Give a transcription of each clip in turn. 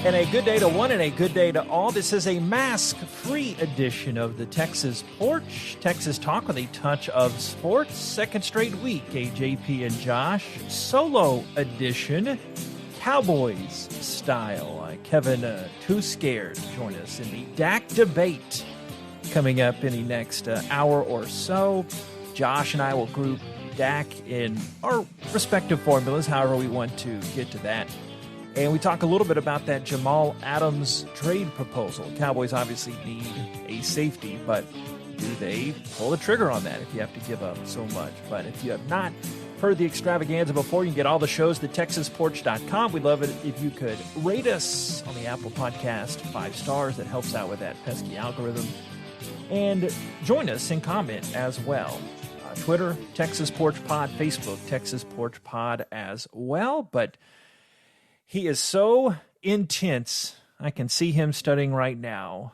And a good day to one and a good day to all. This is a mask-free edition of the Texas Porch. Texas Talk with a touch of sports. Second straight week, JP and Josh. Solo edition, Cowboys style. Kevin, too scared to join us in the Dak debate coming up in the next hour or so. Josh and I will group Dak in our respective formulas, however we want to get to that. And we talk a little bit about that Jamal Adams trade proposal. Cowboys obviously need a safety, but do they pull the trigger on that if you have to give up so much? But if you have not heard the extravaganza before, you can get all the shows at TexasPorch.com. We'd love it if you could rate us on the Apple Podcast 5 stars. That helps out with that pesky algorithm. And join us and comment as well. Twitter, Texas Porch Pod, Facebook, Texas Porch Pod as well. But he is so intense, I can see him studying right now.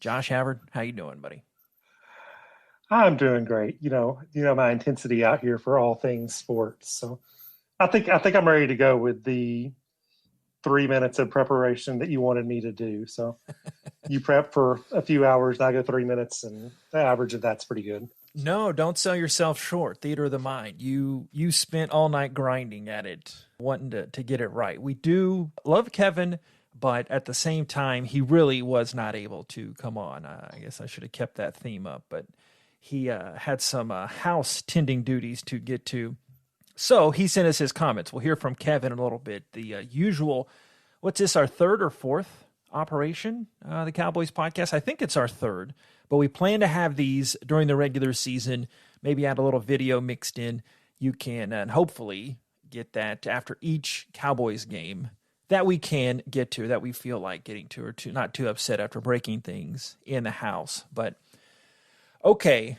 Josh Havard, how you doing, buddy? I'm doing great. You know my intensity out here for all things sports. So I think I'm ready to go with the 3 minutes of preparation that you wanted me to do. So you prep for a few hours, and I go 3 minutes, and the average of that's pretty good. No, don't sell yourself short. Theater of the mind. You spent all night grinding at it, wanting to get it right. We do love Kevin, but at the same time, he really was not able to come on. I guess I should have kept that theme up, but he had some house tending duties to get to. So he sent us his comments. We'll hear from Kevin in a little bit. The usual, what's this, our third or fourth operation, the Cowboys podcast? I think it's our third. But we plan to have these during the regular season, maybe add a little video mixed in. You can, and hopefully get that after each Cowboys game that we can get to, that we feel like getting to, or not too upset after breaking things in the house. But, okay,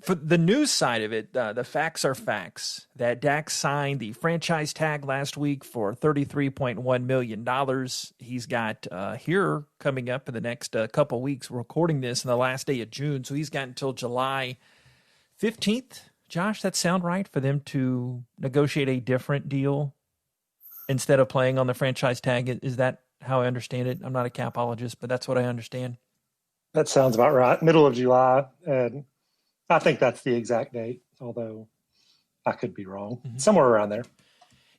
for the news side of it, the facts are facts. That Dak signed the franchise tag last week for $33.1 million. He's got here coming up in the next couple weeks. We're recording this on the last day of June, so he's got until July 15th. Josh, that sound right for them to negotiate a different deal instead of playing on the franchise tag? Is that how I understand it? I'm not a capologist, but that's what I understand. That sounds about right. Middle of July, and I think that's the exact date, although I could be wrong. Mm-hmm. Somewhere around there.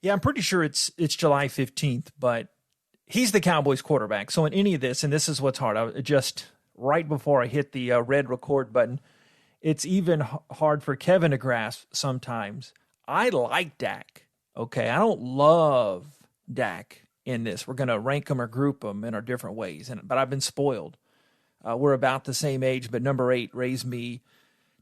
Yeah, I'm pretty sure it's July 15th, but he's the Cowboys quarterback. So in any of this, and this is what's hard, just right before I hit the red record button, it's even hard for Kevin to grasp sometimes. I like Dak, okay? I don't love Dak in this. We're going to rank him or group him in our different ways, but I've been spoiled. We're about the same age, but number 8 raised me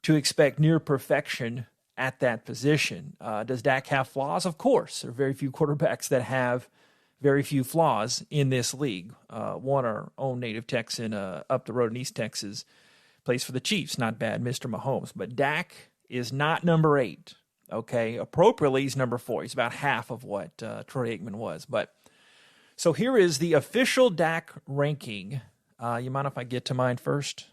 to expect near perfection at that position. Does Dak have flaws? Of course. There are very few quarterbacks that have very few flaws in this league. One, our own native Texan up the road in East Texas, plays for the Chiefs. Not bad, Mr. Mahomes. But Dak is not number 8, okay? Appropriately, he's number 4. He's about half of what Troy Aikman was. But so here is the official Dak ranking. You mind if I get to mine first?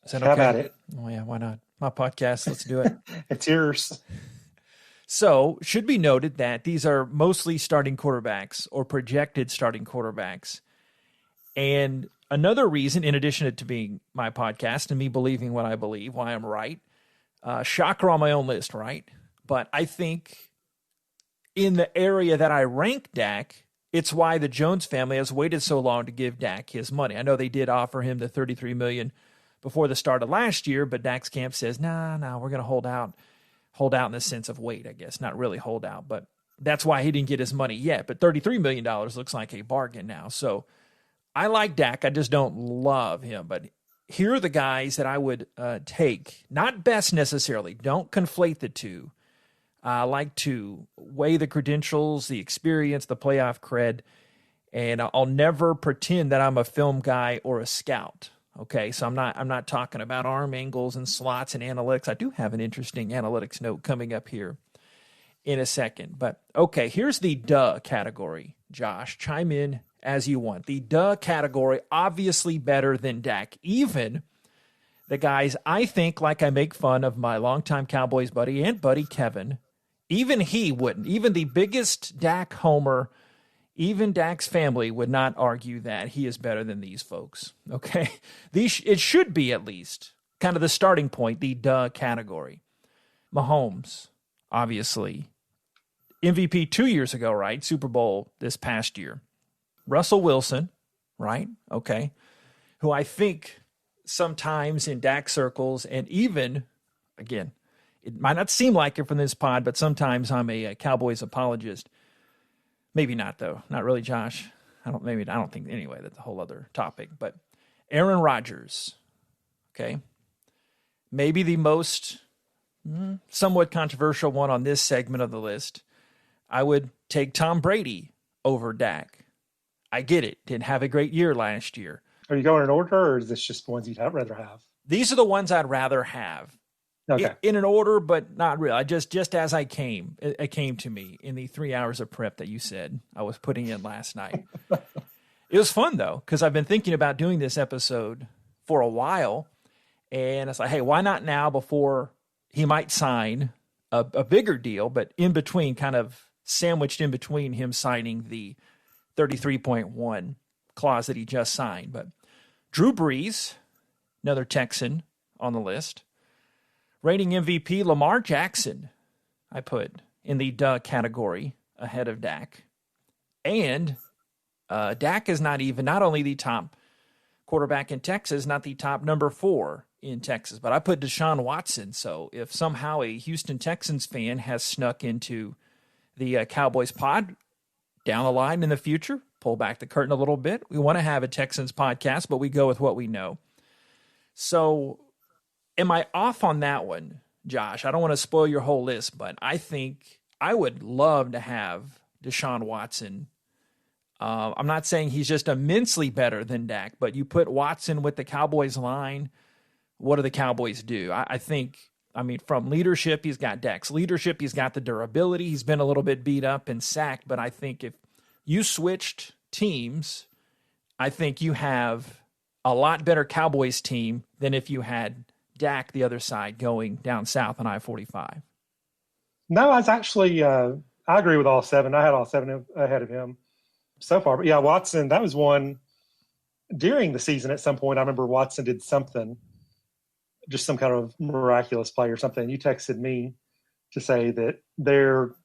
Is that okay? How about it? Oh, yeah, why not? My podcast, let's do it. It's yours. So, should be noted that these are mostly starting quarterbacks or projected starting quarterbacks. And another reason, in addition to being my podcast and me believing what I believe, why I'm right, shocker on my own list, right? But I think in the area that I rank Dak, it's why the Jones family has waited so long to give Dak his money. I know they did offer him the $33 million before the start of last year, but Dak's camp says, nah, we're going to hold out in the sense of wait, I guess, not really hold out, but that's why he didn't get his money yet. But $33 million looks like a bargain now. So I like Dak. I just don't love him, but here are the guys that I would take, not best necessarily. Don't conflate the two. I like to weigh the credentials, the experience, the playoff cred, and I'll never pretend that I'm a film guy or a scout. Okay, so I'm not talking about arm angles and slots and analytics. I do have an interesting analytics note coming up here in a second. But, okay, here's the duh category, Josh. Chime in as you want. The duh category, obviously better than Dak. Even the guys I think, like I make fun of my longtime Cowboys buddy and buddy Kevin, even he wouldn't. Even the biggest Dak homer Even Dak's family would not argue that he is better than these folks. Okay, it should be at least kind of the starting point, the duh category. Mahomes, obviously, MVP 2 years ago, right? Super Bowl this past year. Russell Wilson, right? Okay, who I think sometimes in Dak circles, and even again, it might not seem like it from this pod, but sometimes I'm a Cowboys apologist. Maybe not, though. Not really, Josh. I don't think anyway. That's a whole other topic. But Aaron Rodgers, okay, maybe the most somewhat controversial one on this segment of the list. I would take Tom Brady over Dak. I get it. Didn't have a great year last year. Are you going in order, or is this just the ones you'd rather have? These are the ones I'd rather have. Okay. In an order, but not really. I just as it came to me in the 3 hours of prep that you said I was putting in last night. It was fun, though, because I've been thinking about doing this episode for a while, and it's like, hey, why not now before he might sign a bigger deal, but in between, kind of sandwiched in between him signing the 33.1 clause that he just signed. But Drew Brees, another Texan on the list. Reigning MVP Lamar Jackson, I put in the duh category ahead of Dak. And Dak is not only the top quarterback in Texas, not the top number 4 in Texas, but I put Deshaun Watson. So if somehow a Houston Texans fan has snuck into the Cowboys pod down the line in the future, pull back the curtain a little bit. We want to have a Texans podcast, but we go with what we know. So am I off on that one, Josh? I don't want to spoil your whole list, but I think I would love to have Deshaun Watson. I'm not saying he's just immensely better than Dak, but you put Watson with the Cowboys line, what do the Cowboys do? I think, from leadership, he's got Dak's leadership. He's got the durability. He's been a little bit beat up and sacked, but I think if you switched teams, I think you have a lot better Cowboys team than if you had Dak the other side going down south on I-45. No, I was actually, I agree with all 7. I had all 7 ahead of him so far. But yeah, Watson, that was one during the season at some point. I remember Watson did something, just some kind of miraculous play or something. You texted me to say that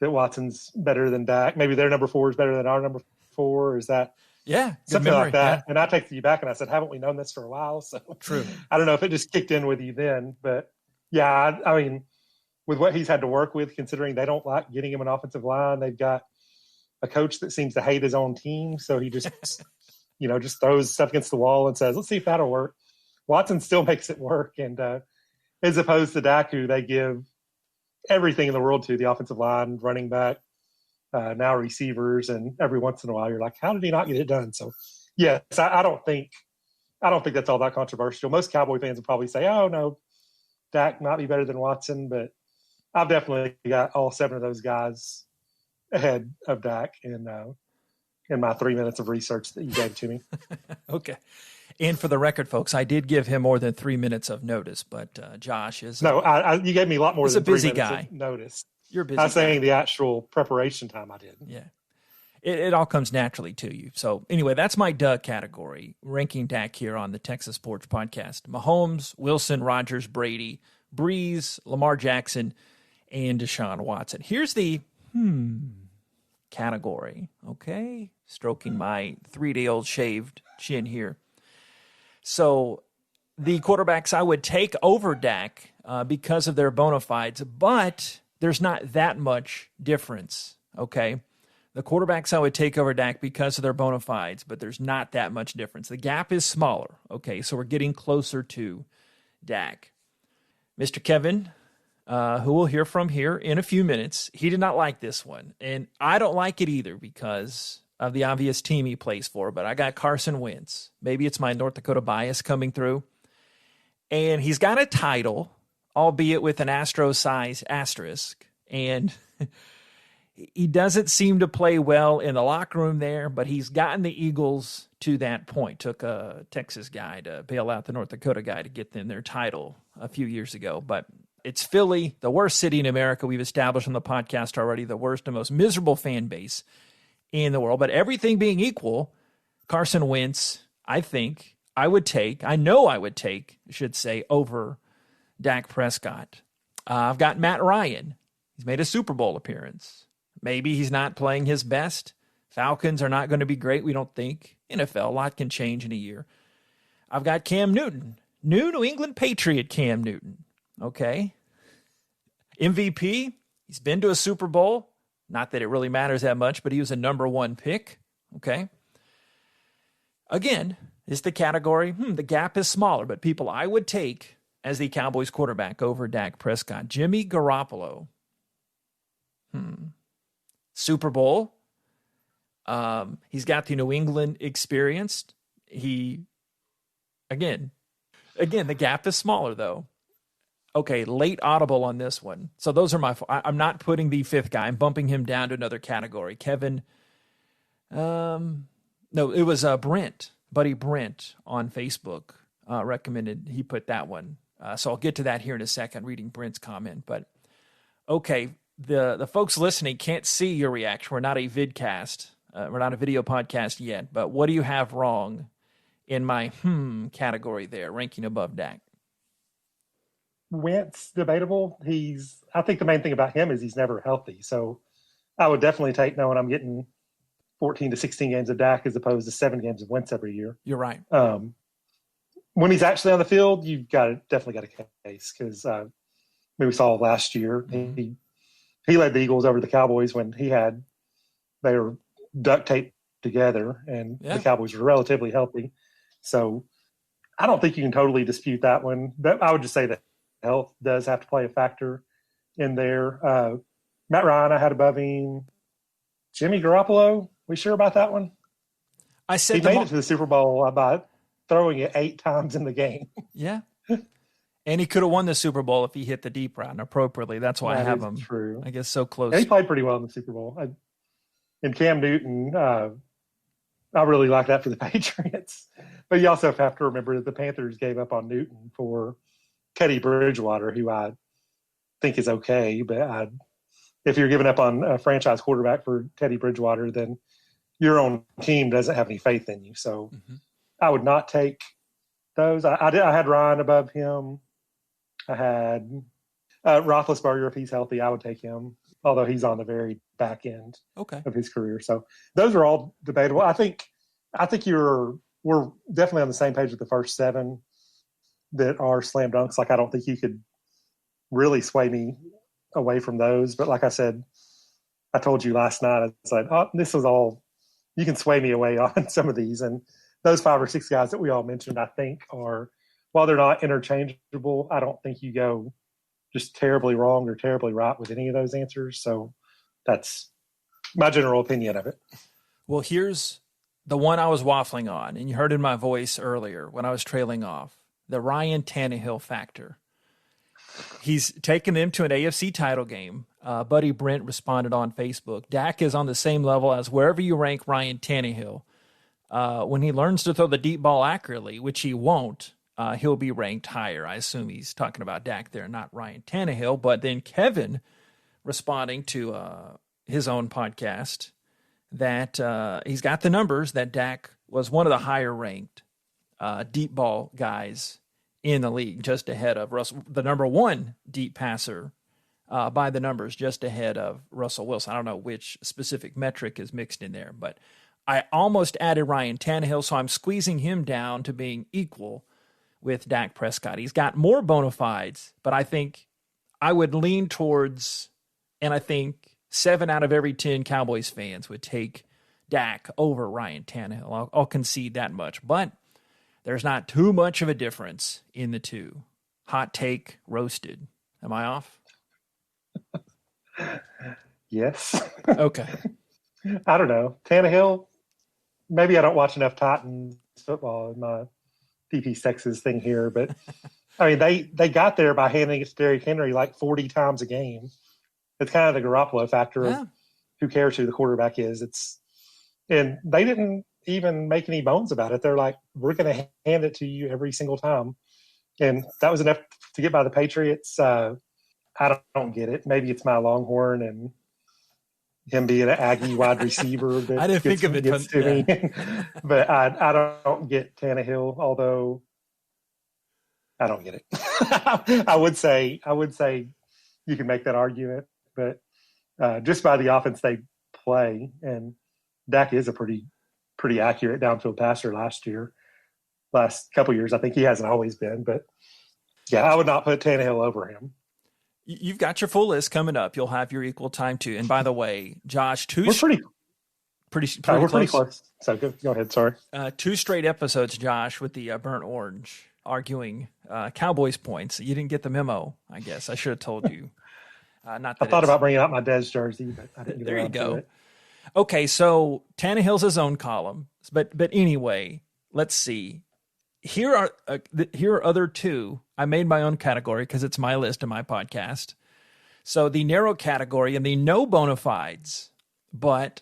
Watson's better than Dak. Maybe their number 4 is better than our number 4. Is that something memory, like that? Yeah. And I texted you back and I said, haven't we known this for a while? So true. I don't know if it just kicked in with you then, but yeah, I mean, with what he's had to work with, considering they don't like getting him an offensive line, they've got a coach that seems to hate his own team. So he just, just throws stuff against the wall and says, let's see if that'll work. Watson still makes it work. And as opposed to Dak, who they give everything in the world to, the offensive line, running back, now receivers, and every once in a while you're like, how did he not get it done? So yes, I don't think that's all that controversial. Most Cowboy fans would probably say, oh no, Dak might be better than Watson, but I've definitely got all 7 of those guys ahead of Dak in my 3 minutes of research that you gave to me. Okay. And for the record, folks, I did give him more than 3 minutes of notice, but Josh is you gave me a lot more than 3 busy minutes guy. of notice. You're a busy. I'm saying the actual preparation time I did. Yeah. It all comes naturally to you. So anyway, that's my duh category, ranking Dak here on the Texas Porch podcast. Mahomes, Wilson, Rodgers, Brady, Brees, Lamar Jackson, and Deshaun Watson. Here's the category, okay? Stroking my 3-day-old shaved chin here. So the quarterbacks I would take over Dak because of their bona fides, but there's not that much difference, okay? The quarterbacks I would take over Dak because of their bona fides, but there's not that much difference. The gap is smaller, okay? So we're getting closer to Dak. Mr. Kevin, who we'll hear from here in a few minutes, he did not like this one. And I don't like it either because of the obvious team he plays for, but I got Carson Wentz. Maybe it's my North Dakota bias coming through. And he's got a title, albeit with an Astro-sized asterisk. And he doesn't seem to play well in the locker room there, but he's gotten the Eagles to that point. Took a Texas guy to bail out the North Dakota guy to get them their title a few years ago. But it's Philly, the worst city in America. We've established on the podcast already, the worst and most miserable fan base in the world. But everything being equal, Carson Wentz, I know I would take, over Dak Prescott. I've got Matt Ryan. He's made a Super Bowl appearance. Maybe he's not playing his best. Falcons are not going to be great, we don't think. NFL, a lot can change in a year. I've got Cam Newton. New England Patriot Cam Newton. Okay. MVP, he's been to a Super Bowl. Not that it really matters that much, but he was a number 1 pick. Okay. Again, is the category, the gap is smaller, but people I would take as the Cowboys quarterback over Dak Prescott. Jimmy Garoppolo. Super Bowl. He's got the New England experience. Again, the gap is smaller though. Okay, late audible on this one. So those are I'm not putting the 5th guy. I'm bumping him down to another category. Kevin, no, it was Brent, buddy Brent on Facebook recommended he put that one. So I'll get to that here in a second, reading Brent's comment. But okay, the folks listening can't see your reaction. We're not a vidcast. We're not a video podcast yet. But what do you have wrong in my category there, ranking above Dak? Wentz, debatable. I think the main thing about him is he's never healthy. So I would definitely take knowing I'm getting 14 to 16 games of Dak as opposed to 7 games of Wentz every year. You're right. When he's actually on the field, you've definitely got a case because we saw last year he led the Eagles over the Cowboys when they were duct taped together and the Cowboys were relatively healthy. So I don't think you can totally dispute that one. I would just say that health does have to play a factor in there. Matt Ryan, I had above him. Jimmy Garoppolo, we sure about that one? I said he made it to the Super Bowl by throwing it 8 times in the game. Yeah. And he could have won the Super Bowl if he hit the deep route appropriately. That's why I have him, true. I guess, so close. And he played pretty well in the Super Bowl. And Cam Newton, I really like that for the Patriots. But you also have to remember that the Panthers gave up on Newton for Teddy Bridgewater, who I think is okay. But if you're giving up on a franchise quarterback for Teddy Bridgewater, then your own team doesn't have any faith in you. So I would not take those. I had Ryan above him. I had Roethlisberger, if he's healthy, I would take him, although he's on the very back end of his career. So those are all debatable. I think we're definitely on the same page with the first 7 that are slam dunks. Like, I don't think you could really sway me away from those. But like I said, I told you last night, I was like, this is all, you can sway me away on some of these. And those 5 or 6 guys that we all mentioned, I think are, while they're not interchangeable, I don't think you go just terribly wrong or terribly right with any of those answers. So that's my general opinion of it. Well, here's the one I was waffling on, and you heard in my voice earlier when I was trailing off, the Ryan Tannehill factor. He's taken them to an AFC title game. Buddy Brent responded on Facebook. Dak is on the same level as wherever you rank Ryan Tannehill. When he learns to throw the deep ball accurately, which he won't, he'll be ranked higher. I assume he's talking about Dak there, not Ryan Tannehill. But then Kevin responding to his own podcast that he's got the numbers that Dak was one of the higher ranked deep ball guys in the league, just ahead of Russell, the number 1 deep passer by the numbers, just ahead of Russell Wilson. I don't know which specific metric is mixed in there, but I almost added Ryan Tannehill, so I'm squeezing him down to being equal with Dak Prescott. He's got more bona fides, but I think I would lean towards, and I think 7 out of every 10 Cowboys fans would take Dak over Ryan Tannehill. I'll concede that much, but there's not too much of a difference in the two. Hot take, roasted. Am I off? Yes. Okay. I don't know. Tannehill, maybe I don't watch enough Titans football in my DP Texas thing here, but I mean, they got there by handing it to Derrick Henry like 40 times a game. It's kind of the Garoppolo factor of who cares who the quarterback is. And they didn't even make any bones about it. They're like, we're going to hand it to you every single time. And that was enough to get by the Patriots. I don't get it. Maybe it's my Longhorn and him being an Aggie wide receiver that I didn't think of it gets to me. But I don't get Tannehill, although I don't get it. I would say you can make that argument, but just by the offense they play, and Dak is a pretty accurate downfield passer last couple years. I think he hasn't always been, but yeah, I would not put Tannehill over him. You've got your full list coming up. You'll have your equal time too. And by the way, Josh, we're pretty close. So go ahead. Sorry. 2 straight episodes, Josh, with the burnt orange arguing Cowboys points. You didn't get the memo, I guess. I should have told you. Not that I thought about bringing out my Dez jersey, but I didn't get there. You go. It. Okay, so Tannehill's his own column, but anyway, let's see. Here are other 2. I made my own category because it's my list and my podcast. So the narrow category and the no bona fides, but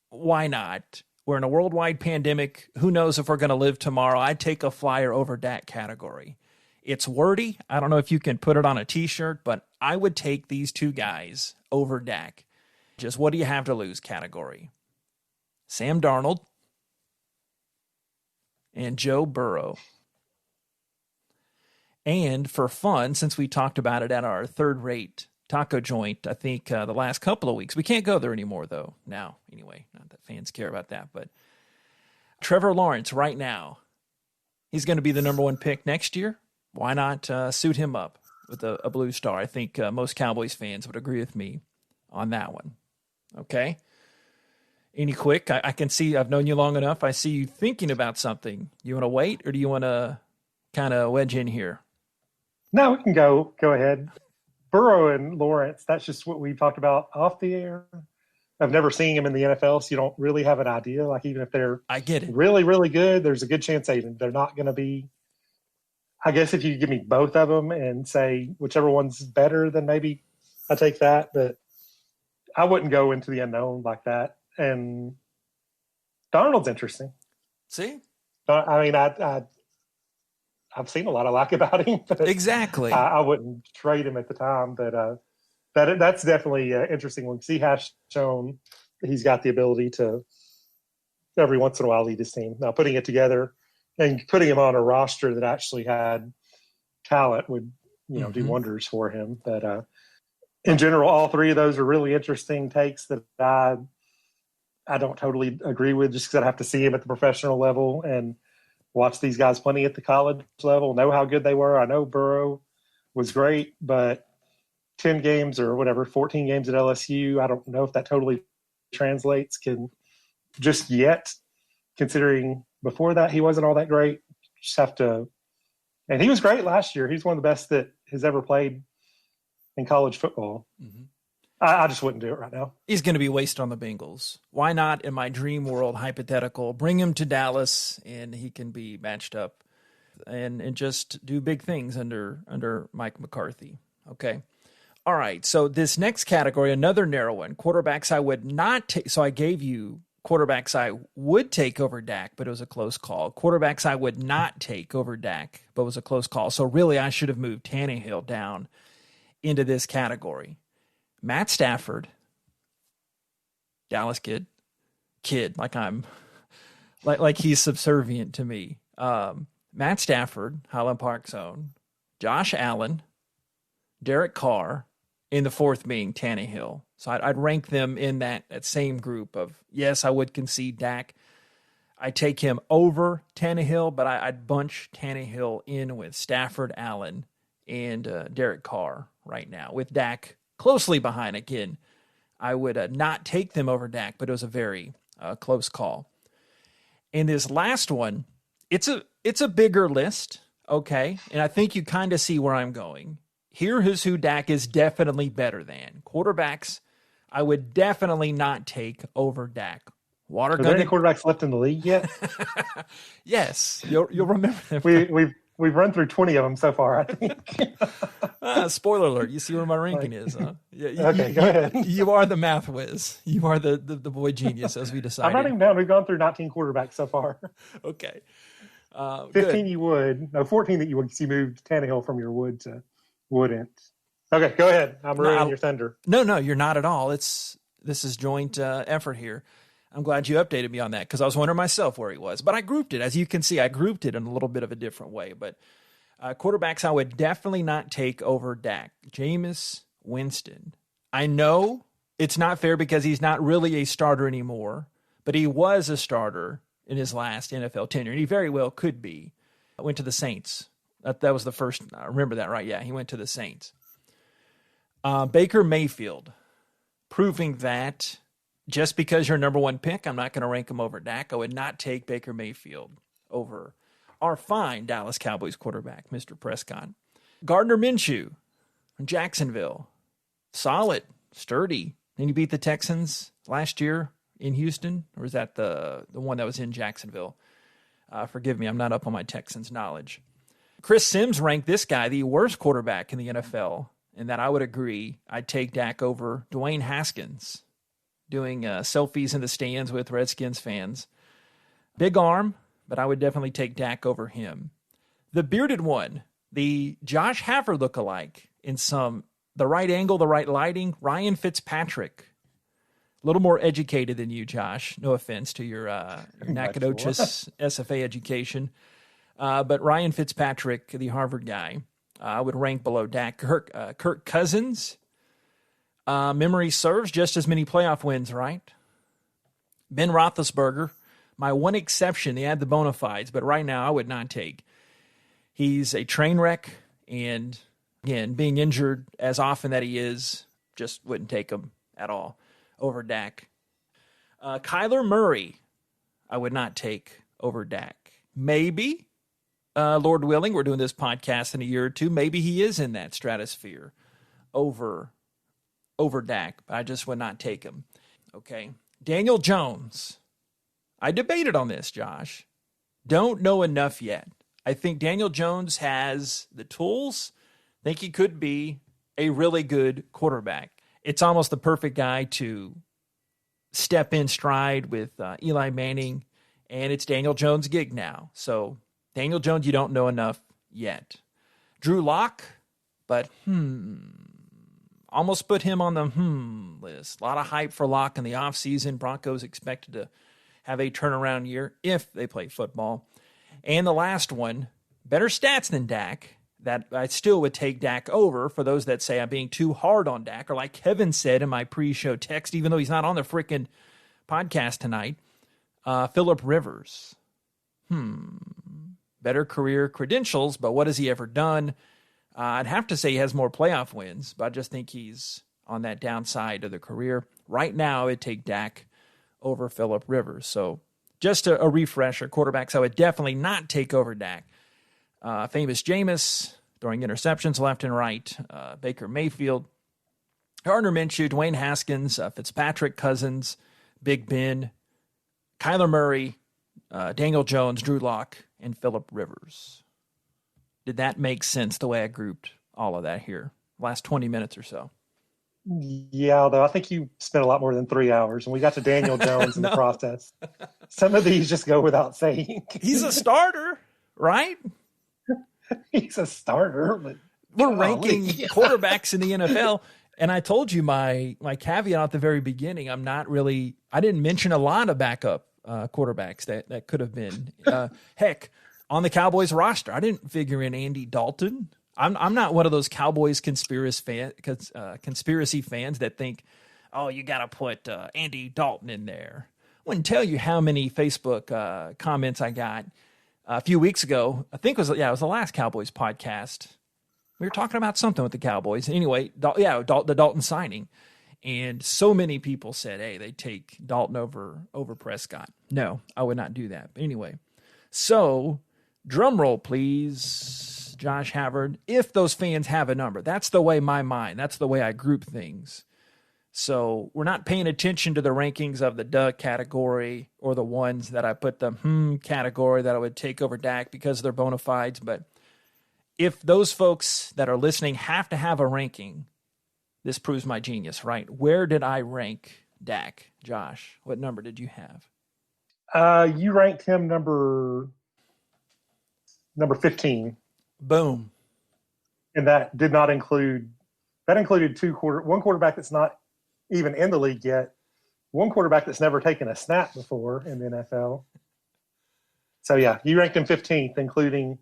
why not? We're in a worldwide pandemic. Who knows if we're going to live tomorrow? I'd take a flyer over Dak category. It's wordy. I don't know if you can put it on a T-shirt, but I would take these 2 guys over Dak. Just what do you have to lose category? Sam Darnold and Joe Burrow. And for fun, since we talked about it at our third-rate taco joint, I think the last couple of weeks, we can't go there anymore, though, now, anyway. Not that fans care about that, but Trevor Lawrence right now, he's going to be the number 1 pick next year. Why not suit him up with a blue star? I think most Cowboys fans would agree with me on that one. Okay? Any quick? I can see I've known you long enough. I see you thinking about something. You want to wait, or do you want to kind of wedge in here? No, we can go ahead. Burrow and Lawrence, that's just what we've talked about off the air. I've never seen them in the NFL, so you don't really have an idea. Like, even if they're I get it. Really, really good, there's a good chance they're not going to be. I guess if you give me both of them and say whichever one's better, then maybe I take that. But I wouldn't go into the unknown like that. And Darnold's interesting. See? I mean, I've seen a lot I like about him. But exactly. I wouldn't trade him at the time, but that's definitely an interesting one. He has shown he's got the ability to every once in a while lead his team. Now, putting it together and putting him on a roster that actually had talent would, do wonders for him. But in general, all 3 of those are really interesting takes that I don't totally agree with, just because I'd have to see him at the professional level and watch these guys plenty at the college level, know how good they were. I know Burrow was great, but 10 games or whatever, 14 games at LSU, I don't know if that totally translates just yet, considering before that he wasn't all that great. Just have to – and he was great last year. He's one of the best that has ever played in college football. Mm-hmm. I just wouldn't do it right now. He's going to be wasted on the Bengals. Why not, in my dream world hypothetical, bring him to Dallas and he can be matched up and just do big things under Mike McCarthy. Okay. All right. So this next category, another narrow one, quarterbacks I would not take. So I gave you quarterbacks I would take over Dak, but it was a close call. Quarterbacks I would not take over Dak, but it was a close call. So really I should have moved Tannehill down into this category. Matt Stafford, Dallas kid, like I'm, like he's subservient to me. Matt Stafford, Highland Park Zone, Josh Allen, Derek Carr, in the 4th being Tannehill. So I'd rank them in that same group of, yes, I would concede Dak. I'd take him over Tannehill, but I'd bunch Tannehill in with Stafford, Allen, and Derek Carr right now, with Dak closely behind. Again, I would not take them over Dak, but it was a very close call. And this last one, it's a bigger list, okay? And I think you kind of see where I'm going. Here is who Dak is definitely better than. Quarterbacks, I would definitely not take over Dak. Are there any quarterbacks left in the league yet? Yes, you'll remember them. We've run through 20 of them so far, I think. Spoiler alert. You see where my ranking is, huh? Yeah, okay, go ahead. You are the math whiz. You are the boy genius, as we decided. I'm writing down. We've gone through 19 quarterbacks so far. Okay. 15 good. You would. No, 14 that you would. You moved Tannehill from your would to wouldn't. Okay, go ahead. I'm ruining your thunder. No, you're not at all. It's This is joint effort here. I'm glad you updated me on that because I was wondering myself where he was. But I grouped it. As you can see, I grouped it in a little bit of a different way. But quarterbacks I would definitely not take over Dak. Jameis Winston. I know it's not fair because he's not really a starter anymore, but he was a starter in his last NFL tenure, and he very well could be. Went to the Saints. That was the first. I remember that, right? Yeah, he went to the Saints. Baker Mayfield, proving that just because you're number one pick, I'm not going to rank him over Dak. I would not take Baker Mayfield over our fine Dallas Cowboys quarterback, Mr. Prescott. Gardner Minshew from Jacksonville. Solid, sturdy. And he beat the Texans last year in Houston, or is that the one that was in Jacksonville? Forgive me, I'm not up on my Texans knowledge. Chris Sims ranked this guy the worst quarterback in the NFL, and that I would agree. I'd take Dak over Dwayne Haskins, doing selfies in the stands with Redskins fans. Big arm, but I would definitely take Dak over him. The bearded one, the Josh Haver lookalike in the right angle, the right lighting, Ryan Fitzpatrick. A little more educated than you, Josh. No offense to your Nacogdoches SFA education. But Ryan Fitzpatrick, the Harvard guy, I would rank below Dak. Kirk Cousins, memory serves, just as many playoff wins, right? Ben Roethlisberger, my one exception, they had the bona fides, but right now I would not take. He's a train wreck, and again, being injured as often that he is, just wouldn't take him at all over Dak. Kyler Murray, I would not take over Dak. Maybe, Lord willing, we're doing this podcast in a year or two, maybe he is in that stratosphere over Dak, but I just would not take him. Okay. Daniel Jones. I debated on this, Josh. Don't know enough yet. I think Daniel Jones has the tools. I think he could be a really good quarterback. It's almost the perfect guy to step in stride with Eli Manning, and it's Daniel Jones' gig now. So Daniel Jones, you don't know enough yet. Drew Lock, but almost put him on the list. A lot of hype for Lock in the offseason. Broncos expected to have a turnaround year if they play football. And the last one, better stats than Dak, that I still would take Dak over for those that say I'm being too hard on Dak, or like Kevin said in my pre-show text, even though he's not on the freaking podcast tonight, Phillip Rivers. Better career credentials, but what has he ever done? I'd have to say he has more playoff wins, but I just think he's on that downside of the career. Right now, I'd take Dak over Phillip Rivers. So just a refresher, quarterbacks I would definitely not take over Dak. Famous Jameis, throwing interceptions left and right. Baker Mayfield, Gardner Minshew, Dwayne Haskins, Fitzpatrick, Cousins, Big Ben, Kyler Murray, Daniel Jones, Drew Lock, and Phillip Rivers. Did that make sense the way I grouped all of that here? Last 20 minutes or so. Yeah, although I think you spent a lot more than 3 hours, and we got to Daniel Jones in the process. Some of these just go without saying. He's a starter, right? He's a starter. But we're ranking quarterbacks in the NFL, and I told you my caveat at the very beginning. I didn't mention a lot of backup quarterbacks that could have been. Heck, on the Cowboys roster, I didn't figure in Andy Dalton. I'm not one of those Cowboys conspiracy fans that think, oh, you got to put Andy Dalton in there. I wouldn't tell you how many Facebook comments I got a few weeks ago. I think it was the last Cowboys podcast. We were talking about something with the Cowboys. Anyway, the Dalton signing. And so many people said, hey, they take Dalton over Prescott. No, I would not do that. But anyway, so drum roll, please, Josh Havard. If those fans have a number, that's the way that's the way I group things. So we're not paying attention to the rankings of the duh category or the ones that I put the category that I would take over Dak because they're bona fides. But if those folks that are listening have to have a ranking, this proves my genius, right? Where did I rank Dak, Josh? What number did you have? You ranked him number 15. Boom. And that did not include one quarterback that's not even in the league yet. One quarterback that's never taken a snap before in the NFL. So, yeah, you ranked him 15th, including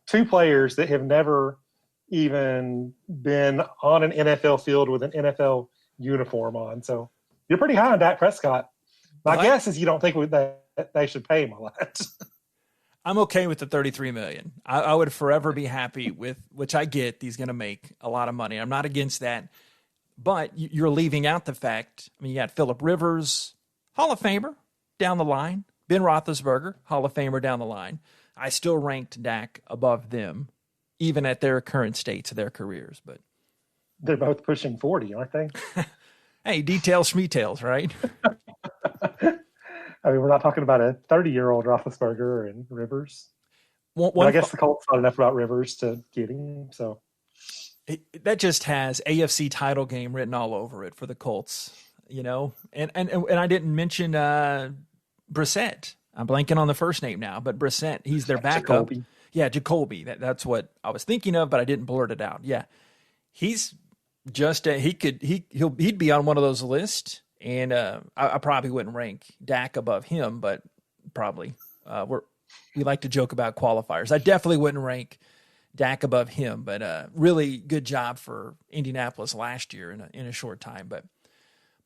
two players that have never even been on an NFL field with an NFL uniform on. So you're pretty high on Dak Prescott. My guess is you don't think that they should pay him a lot. I'm okay with the $33 million. I would forever be happy with, which I get, he's going to make a lot of money. I'm not against that, but you're leaving out the fact. I mean, you got Phillip Rivers, Hall of Famer down the line. Ben Roethlisberger, Hall of Famer down the line. I still ranked Dak above them, even at their current states of their careers. But they're both pushing 40, aren't they? Hey, details, schmeetails, right? I mean, we're not talking about a 30-year-old Roethlisberger and Rivers. I guess the Colts thought enough about Rivers to get him. So that just has AFC title game written all over it for the Colts, you know. And I didn't mention Brissett. I'm blanking on the first name now, but Brissett, he's their backup. Jacoby. Yeah, Jacoby. That's what I was thinking of, but I didn't blurt it out. Yeah, he's just he'd be on one of those lists, and I probably wouldn't rank Dak above him, but probably we like to joke about qualifiers. I definitely wouldn't rank Dak above him, but really good job for Indianapolis last year in a short time. But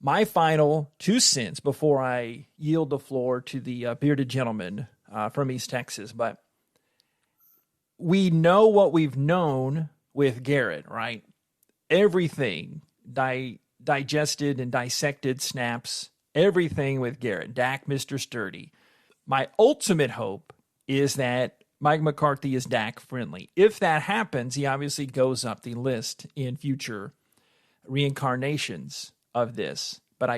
my final 2 cents before I yield the floor to the bearded gentleman from East Texas, but we know what we've known with Garrett, right? Everything digested and dissected snaps, everything with Garrett. Dak, Mr. Sturdy. My ultimate hope is that Mike McCarthy is Dak friendly. If that happens, he obviously goes up the list in future reincarnations of this. But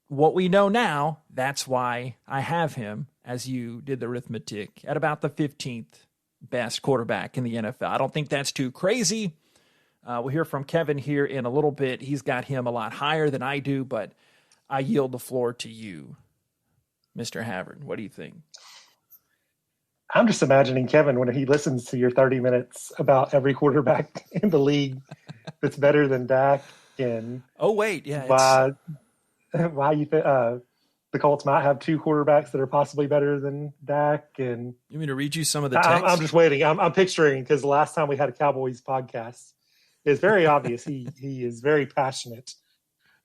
what we know now, that's why I have him, as you did the arithmetic, at about the 15th best quarterback in the NFL. I don't think that's too crazy. We'll hear from Kevin here in a little bit. He's got him a lot higher than I do, but I yield the floor to you, Mr. Havard. What do you think? I'm just imagining Kevin when he listens to your 30 minutes about every quarterback in the league that's better than Dak, and why you think the Colts might have two quarterbacks that are possibly better than Dak. And you mean to read you some of the text? I'm just waiting. I'm picturing, because the last time we had a Cowboys podcast, it's very obvious he is very passionate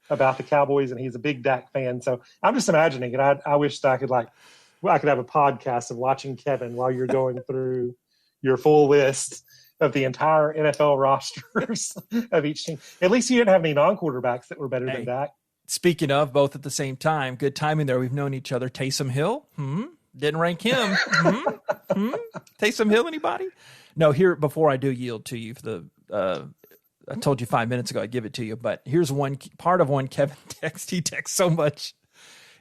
about the Cowboys, and he's a big Dak fan. So I'm just imagining, and I wish I could have a podcast of watching Kevin while you're going through your full list of the entire NFL rosters of each team. At least you didn't have any non-quarterbacks that were better than Dak. Speaking of, both at the same time, good timing there. We've known each other. Taysom Hill, didn't rank him. Taysom Hill, anybody? No. Here, before I do yield to you for the, I told you 5 minutes ago I'd give it to you, but here's one part of one Kevin text. He texts so much.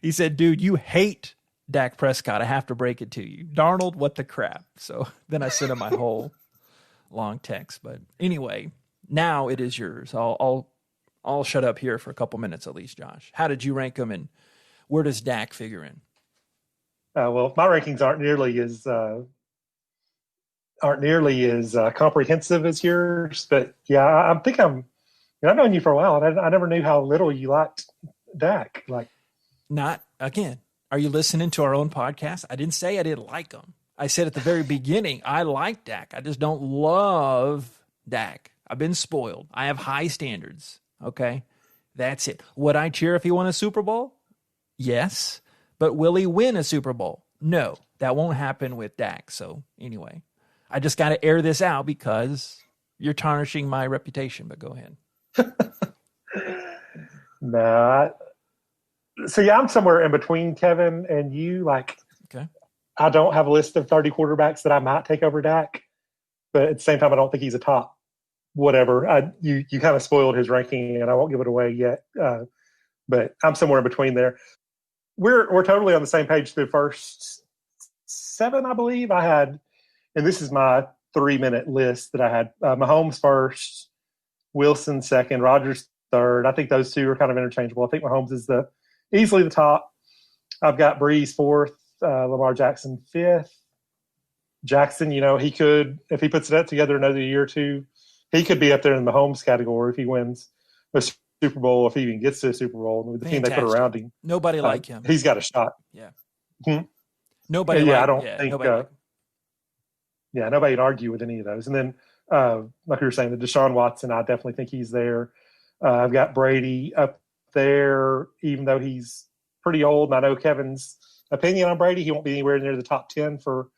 He said, "Dude, you hate Dak Prescott. I have to break it to you. Darnold, what the crap?" So then I sent him my whole long text. But anyway, now it is yours. I'll shut up here for a couple minutes at least, Josh. How did you rank them, and where does Dak figure in? Well, my rankings aren't nearly as comprehensive as yours, but yeah, I've known you for a while, and I never knew how little you liked Dak. Not again. Are you listening to our own podcast? I didn't say I didn't like him. I said at the very beginning, I like Dak. I just don't love Dak. I've been spoiled. I have high standards. Okay, that's it. Would I cheer if he won a Super Bowl? Yes. But will he win a Super Bowl? No, that won't happen with Dak. So anyway, I just got to air this out because you're tarnishing my reputation, but go ahead. No. So yeah, I'm somewhere in between Kevin and you. Okay. I don't have a list of 30 quarterbacks that I might take over Dak, but at the same time, I don't think he's a top whatever. You kind of spoiled his ranking, and I won't give it away yet. But I'm somewhere in between there. We're totally on the same page through the first 7, I believe. I had, and this is my 3-minute list that I had: Mahomes first, Wilson second, Rodgers third. I think those two are kind of interchangeable. I think Mahomes is easily the top. I've got Breeze fourth, Lamar Jackson fifth. Jackson, he could, if he puts it up together another year or two, he could be up there in the Mahomes category if he wins a Super Bowl, if he even gets to a Super Bowl, with the team they put around him. Nobody like him. He's got a shot. Yeah. Hmm? Nobody yeah, like I don't yeah, think nobody like him. yeah, nobody can argue with any of those. And then, like you were saying, the Deshaun Watson, I definitely think he's there. I've got Brady up there, even though he's pretty old. And I know Kevin's opinion on Brady. He won't be anywhere near the top 10 for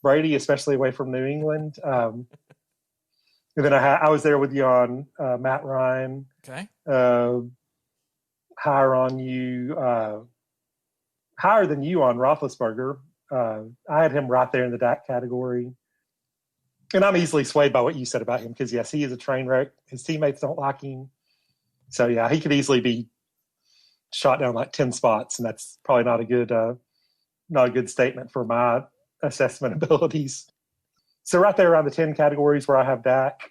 Brady, especially away from New England. And then I was there with you on Matt Ryan. Okay. Higher than you on Roethlisberger. I had him right there in the Dak category. And I'm easily swayed by what you said about him because, yes, he is a train wreck. His teammates don't like him. So, yeah, he could easily be shot down like 10 spots, and that's probably not a good statement for my assessment abilities. So right there around the 10 categories where I have Dak.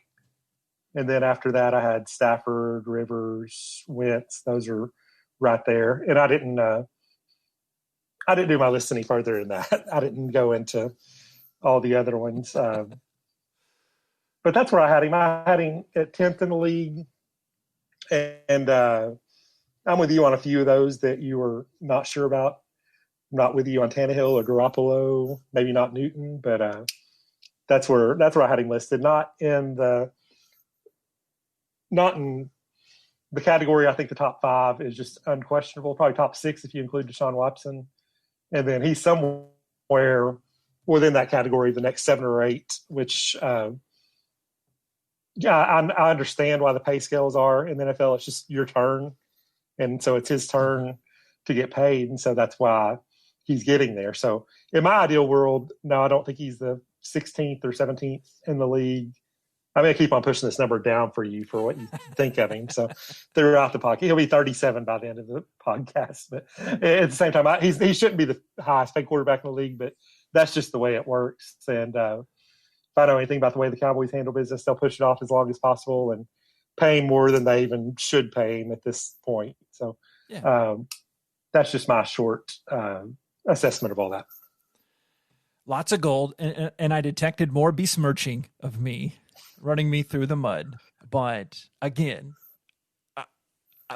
And then after that, I had Stafford, Rivers, Wentz. Those are right there. And I didn't do my list any further than that. I didn't go into all the other ones. But that's where I had him. I had him at 10th in the league. And I'm with you on a few of those that you were not sure about. I'm not with you on Tannehill or Garoppolo, maybe not Newton, but that's where I had him listed. Not in the category. I think the top 5 is just unquestionable. Probably top 6 if you include Deshaun Watson. And then he's somewhere within that category, the next 7 or 8, which I understand why the pay scales are in the NFL. It's just your turn. And so it's his turn to get paid. And so that's why he's getting there. So in my ideal world, no, I don't think he's the 16th or 17th in the league. I'm going to keep on pushing this number down for you for what you think of him. So throughout the podcast, he'll be 37 by the end of the podcast. But at the same time, he shouldn't be the highest paid quarterback in the league, but that's just the way it works. And if I know anything about the way the Cowboys handle business, they'll push it off as long as possible and pay more than they even should pay him at this point. So that's just my short assessment of all that. Lots of gold. And I detected more besmirching of me, running me through the mud. But again,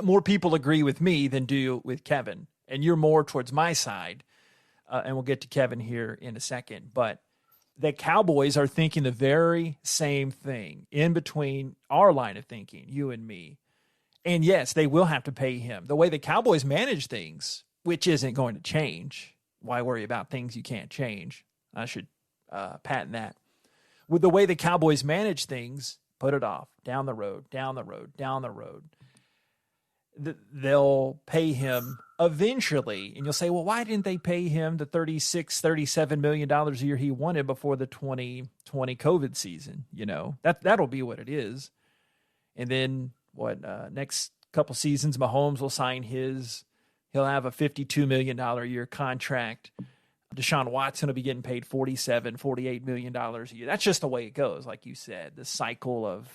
more people agree with me than do with Kevin. And you're more towards my side. And we'll get to Kevin here in a second. But the Cowboys are thinking the very same thing in between our line of thinking, you and me. And yes, they will have to pay him. The way the Cowboys manage things, which isn't going to change. Why worry about things you can't change? I should patent that. With the way the Cowboys manage things, put it off, down the road. They'll pay him eventually. And you'll say, well, why didn't they pay him the $36, $37 million a year he wanted before the 2020 COVID season? You know, that'll be what it is. And then next couple seasons, Mahomes will sign he'll have a $52 million a year contract. Deshaun Watson will be getting paid $47, $48 million a year. That's just the way it goes, like you said, the cycle of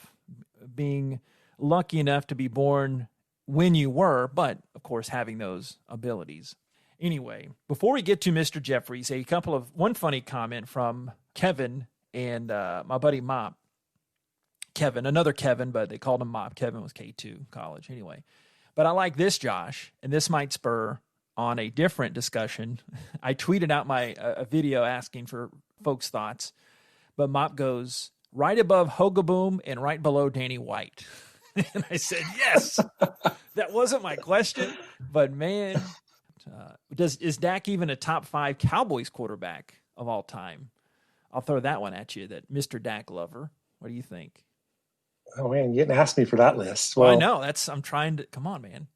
being lucky enough to be born when you were, but, of course, having those abilities. Anyway, before we get to Mr. Jeffries, one funny comment from Kevin and my buddy Mop. Kevin, another Kevin, but they called him Mop. Kevin was K2 college anyway. But I like this, Josh, and this might spur on a different discussion. I tweeted out a video asking for folks' thoughts, but Mop goes, right above Hogaboom and right below Danny White. And I said, yes, that wasn't my question, but man, is Dak even a top 5 Cowboys quarterback of all time? I'll throw that one at you, that Mr. Dak lover. What do you think? Oh man, you didn't ask me for that list. Well, I know I'm trying to, come on, man.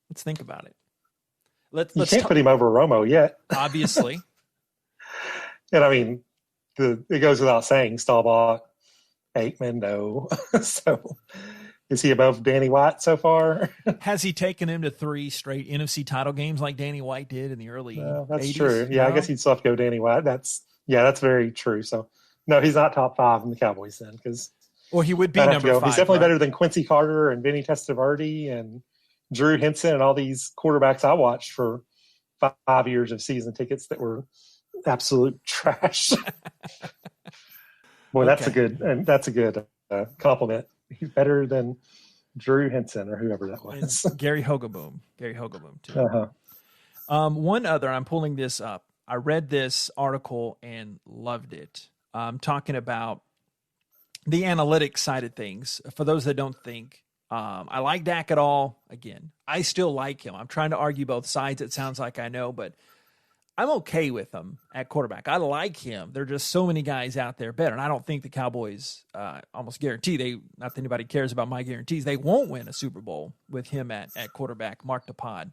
Let's think about it. You can't put him over Romo yet. Obviously. And I mean, it goes without saying, Staubach, Aikman, no. So is he above Danny White so far? Has he taken him to 3 straight NFC title games like Danny White did in the early that's 80s? True. Yeah, I guess he'd still have to go Danny White. That's very true. So no, he's not top 5 in the Cowboys then, because he would be number 5. He's definitely better than Quincy Carter and Vinny Testaverde and Drew Henson and all these quarterbacks I watched for 5 years of season tickets that were absolute trash. Boy, that's a good compliment. He's better than Drew Henson or whoever that was. Gary Hogaboom. Gary Hogaboom, too. One other, I'm pulling this up. I read this article and loved it. Talking about the analytics side of things. For those that don't think I like Dak at all, again, I still like him. I'm trying to argue both sides. It sounds like I know, but I'm okay with him at quarterback. I like him. There are just so many guys out there better. And I don't think the Cowboys almost guarantee not that anybody cares about my guarantees. They won't win a Super Bowl with him at quarterback. Mark the pod.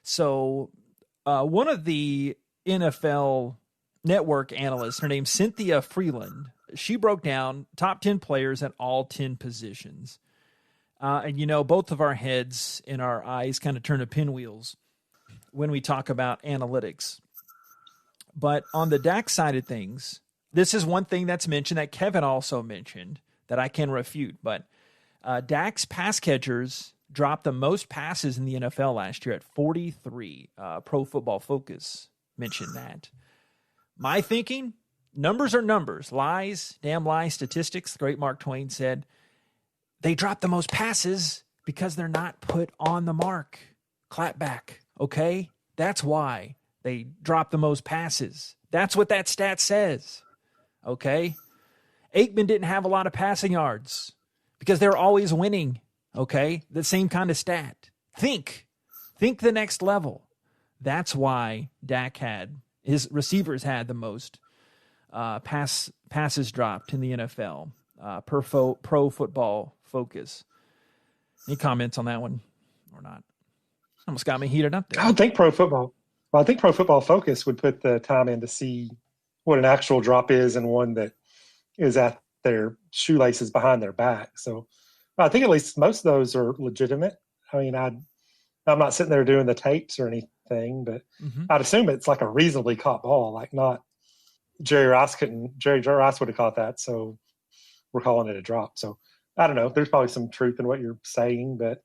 So one of the NFL Network analysts, her name's Cynthia Freeland, she broke down top 10 players at all 10 positions. And, both of our heads and our eyes kind of turn to pinwheels when we talk about analytics. But on the Dak side of things, this is one thing that's mentioned that Kevin also mentioned that I can refute. But Dak's pass catchers dropped the most passes in the NFL last year at 43. Pro Football Focus mentioned that. My thinking, numbers are numbers. Lies, damn lies, statistics. The great Mark Twain said, they drop the most passes because they're not put on the mark. Clap back, okay? That's why they drop the most passes. That's what that stat says, okay? Aikman didn't have a lot of passing yards because they're always winning, okay? The same kind of stat. Think the next level. That's why his receivers had the most passes dropped in the NFL per Pro Football Focus. Any comments on that one or not? Almost got me heated up there. I think Pro Football Focus would put the time in to see what an actual drop is and one that is at their shoelaces behind their back. So I think at least most of those are legitimate. I mean, I'm not sitting there doing the tapes or anything, but I'd assume it's like a reasonably caught ball, like not Jerry Rice would have caught that, so we're calling it a drop. So I don't know. There's probably some truth in what you're saying, but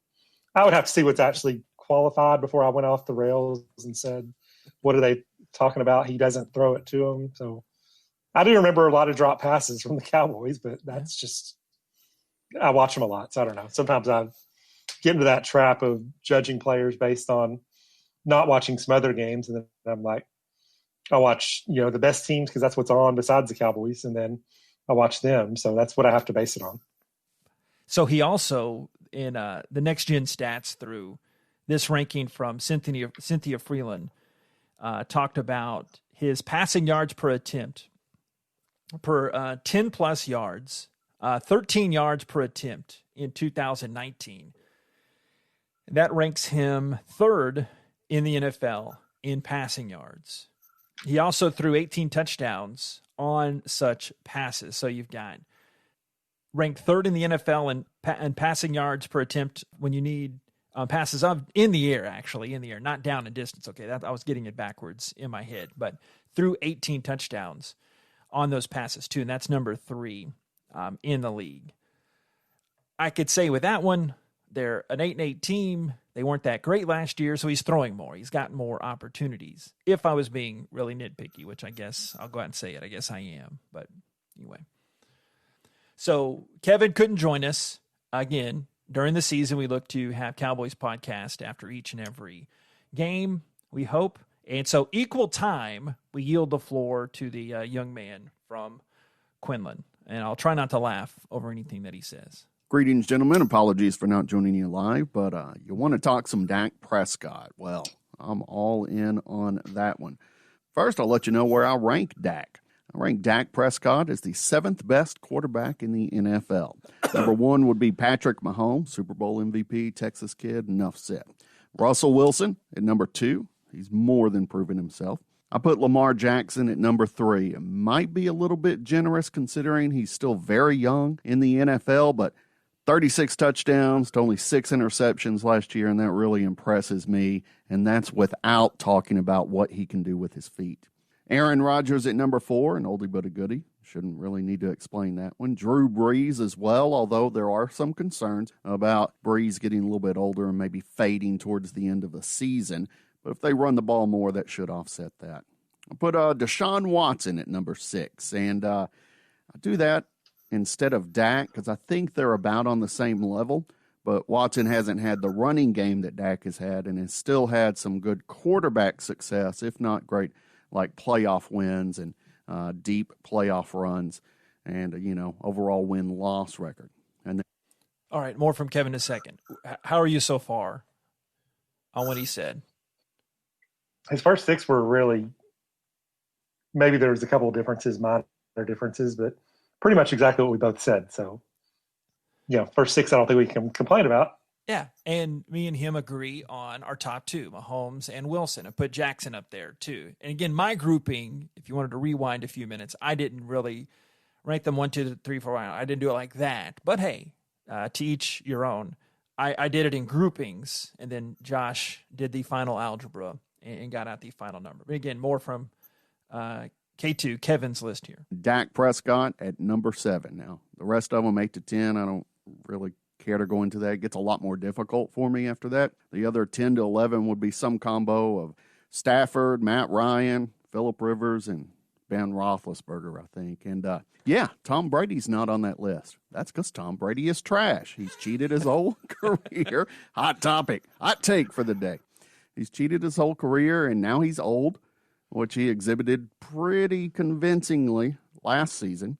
I would have to see what's actually qualified before I went off the rails and said, what are they talking about? He doesn't throw it to him. So I do remember a lot of drop passes from the Cowboys, but that's just, I watch them a lot. So I don't know. Sometimes I get into that trap of judging players based on not watching some other games. And then I'm like, I watch, the best teams because that's what's on besides the Cowboys. And then I watch them. So that's what I have to base it on. So he also, in the Next Gen Stats through this ranking from Cynthia Freeland, talked about his passing yards per attempt per 10-plus yards, 13 yards per attempt in 2019. That ranks him third in the NFL in passing yards. He also threw 18 touchdowns on such passes. So you've got ranked third in the NFL in passing yards per attempt when you need passes in the air, not down in distance. Okay, I was getting it backwards in my head, but threw 18 touchdowns on those passes too, and that's number 3 in the league. I could say with that one, they're an 8-8 team. They weren't that great last year, so he's throwing more. He's got more opportunities. If I was being really nitpicky, which I guess I'll go out and say it. I guess I am, but anyway. So Kevin couldn't join us. Again, during the season, we look to have Cowboys podcast after each and every game, we hope. And so equal time, we yield the floor to the young man from Quinlan. And I'll try not to laugh over anything that he says. Greetings, gentlemen. Apologies for not joining you live, but you want to talk some Dak Prescott. Well, I'm all in on that one. First, I'll let you know where I rank Dak. I rank Dak Prescott as the 7th best quarterback in the NFL. Number 1 would be Patrick Mahomes, Super Bowl MVP, Texas kid, enough said. Russell Wilson at number 2. He's more than proven himself. I put Lamar Jackson at number 3. It might be a little bit generous considering he's still very young in the NFL, but 36 touchdowns to only 6 interceptions last year, and that really impresses me, and that's without talking about what he can do with his feet. Aaron Rodgers at number 4, an oldie but a goodie. Shouldn't really need to explain that one. Drew Brees as well, although there are some concerns about Brees getting a little bit older and maybe fading towards the end of the season. But if they run the ball more, that should offset that. I put Deshaun Watson at number 6, and I do that instead of Dak because I think they're about on the same level. but Watson hasn't had the running game that Dak has had and has still had some good quarterback success, if not great, like playoff wins and deep playoff runs and, overall win-loss record. And all right, more from Kevin in a second. How are you so far on what he said? His first 6 were really, maybe there was a couple of differences, minor differences, but pretty much exactly what we both said. So, first 6 I don't think we can complain about. Yeah, and me and him agree on our top 2, Mahomes and Wilson. I put Jackson up there too. And again, my grouping, if you wanted to rewind a few minutes, I didn't really rank them 1, 2, 3, 4. I didn't do it like that. But hey, to each your own. I did it in groupings, and then Josh did the final algebra and got out the final number. But again, more from K2, Kevin's list here. Dak Prescott at number 7. Now, the rest of them 8 to 10, I don't really care to go into that. It gets a lot more difficult for me after that. The other 10 to 11 would be some combo of Stafford, Matt Ryan, Phillip Rivers, and Ben Roethlisberger, I think. And, Tom Brady's not on that list. That's because Tom Brady is trash. He's cheated his whole career. Hot topic. Hot take for the day. He's cheated his whole career, and now he's old, which he exhibited pretty convincingly last season.